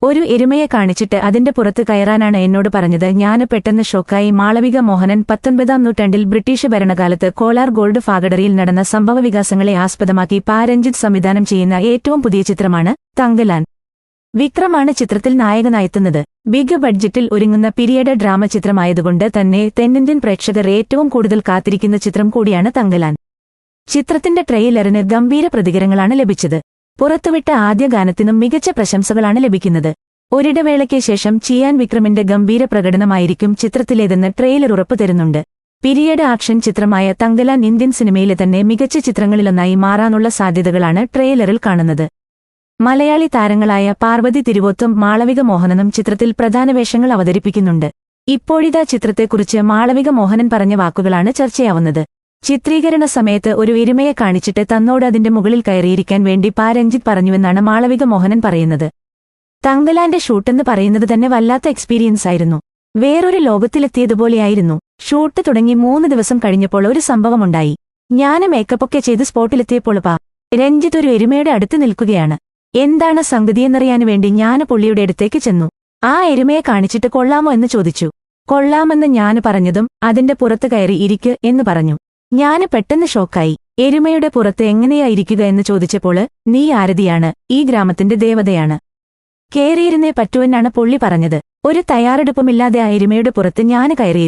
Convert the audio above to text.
ഒരു എരുമയെ കാണിച്ചിട്ട് അതിന്റെ പുറത്ത് കയറാനാണ് എന്നോട് പറഞ്ഞത്. ഞാന് പെട്ടെന്ന് ഷോക്കായി. മാളവിക മോഹനൻ 19-ാം നൂറ്റാണ്ടിൽ ബ്രിട്ടീഷ് ഭരണകാലത്ത് കോലാർ ഗോൾഡ് ഫാക്ടറിയിൽ നടന്ന സംഭവവികാസങ്ങളെ ആസ്പദമാക്കി രഞ്ജിത്ത് സംവിധാനം ചെയ്യുന്ന ഏറ്റവും പുതിയ ചിത്രമാണ് തങ്കലാൻ. വിക്രമാണ് ചിത്രത്തിൽ നായകനായെത്തുന്നത്. ബിഗ് ബഡ്ജറ്റിൽ ഒരുങ്ങുന്ന പീരിയഡ് ഡ്രാമ ചിത്രമായതുകൊണ്ട് തന്നെ തെന്നിന്ത്യൻ പ്രേക്ഷകർ ഏറ്റവും കൂടുതൽ കാത്തിരിക്കുന്ന ചിത്രം കൂടിയാണ് തങ്കലാൻ. ചിത്രത്തിന്റെ ട്രെയിലറിന് ഗംഭീര പ്രതികരണങ്ങളാണ് ലഭിച്ചത്. പുറത്തുവിട്ട ആദ്യ ഗാനത്തിനും മികച്ച പ്രശംസകളാണ് ലഭിക്കുന്നത്. ഒരിടവേളയ്ക്ക് ശേഷം ചിയാൻ വിക്രമിന്റെ ഗംഭീര പ്രകടനമായിരിക്കും ചിത്രത്തിലേതെന്ന് ട്രെയിലർ ഉറപ്പു തരുന്നുണ്ട്. പീരിയഡ് ആക്ഷൻ ചിത്രമായ തങ്കലാൻ ഇന്ത്യൻ സിനിമയിലെ തന്നെ മികച്ച ചിത്രങ്ങളിലൊന്നായി മാറാനുള്ള സാധ്യതകളാണ് ട്രെയിലറിൽ കാണുന്നത്. മലയാളി താരങ്ങളായ പാർവതി തിരുവോത്തും മാളവിക മോഹനനും ചിത്രത്തിൽ പ്രധാന വേഷങ്ങൾ അവതരിപ്പിക്കുന്നുണ്ട്. ഇപ്പോഴിതാ ചിത്രത്തെക്കുറിച്ച് മാളവിക മോഹനൻ പറഞ്ഞ വാക്കുകളാണ് ചർച്ചയാവുന്നത്. ചിത്രീകരണ സമയത്ത് ഒരു എരുമയെ കാണിച്ചിട്ട് തന്നോട് അതിന്റെ മുകളിൽ കയറിയിരിക്കാൻ വേണ്ടി രഞ്ജിത്ത് പറഞ്ഞുവെന്നാണ് മാളവിക മോഹനൻ പറയുന്നത്. തങ്കലാന്റെ ഷൂട്ടെന്ന് പറയുന്നത് തന്നെ വല്ലാത്ത എക്സ്പീരിയൻസ് ആയിരുന്നു. വേറൊരു ലോകത്തിലെത്തിയതുപോലെയായിരുന്നു. ഷൂട്ട് തുടങ്ങി 3 ദിവസം കഴിഞ്ഞപ്പോൾ ഒരു സംഭവമുണ്ടായി. ഞാന് മേക്കപ്പൊക്കെ ചെയ്ത് സ്പോട്ടിലെത്തിയപ്പോൾ രഞ്ജിത്ത് ഒരു എരുമയുടെ അടുത്ത് നിൽക്കുകയാണ്. എന്താണ് സംഗതിയെന്നറിയാനു വേണ്ടി ഞാന് പുള്ളിയുടെ അടുത്തേക്ക് ചെന്നു. ആ എരുമയെ കാണിച്ചിട്ട് കൊള്ളാമോ എന്ന് ചോദിച്ചു. കൊള്ളാമെന്ന് ഞാന് പറഞ്ഞതും അതിന്റെ പുറത്ത് കയറി ഇരിക്ക് എന്ന് പറഞ്ഞു. ഞാന് പെട്ടെന്ന് ഷോക്കായി. എരുമയുടെ പുറത്ത് എങ്ങനെയാ ഇരിക്കുക എന്ന് ചോദിച്ചപ്പോൾ നീ ആരതിയാണ്, ഈ ഗ്രാമത്തിന്റെ ദേവതയാണ്, കേറിയിരുന്നേ പറ്റൂവെന്നാണ് പുള്ളി പറഞ്ഞത്. ഒരു തയ്യാറെടുപ്പുമില്ലാതെ ആ എരുമയുടെ പുറത്ത് ഞാന് കയറി.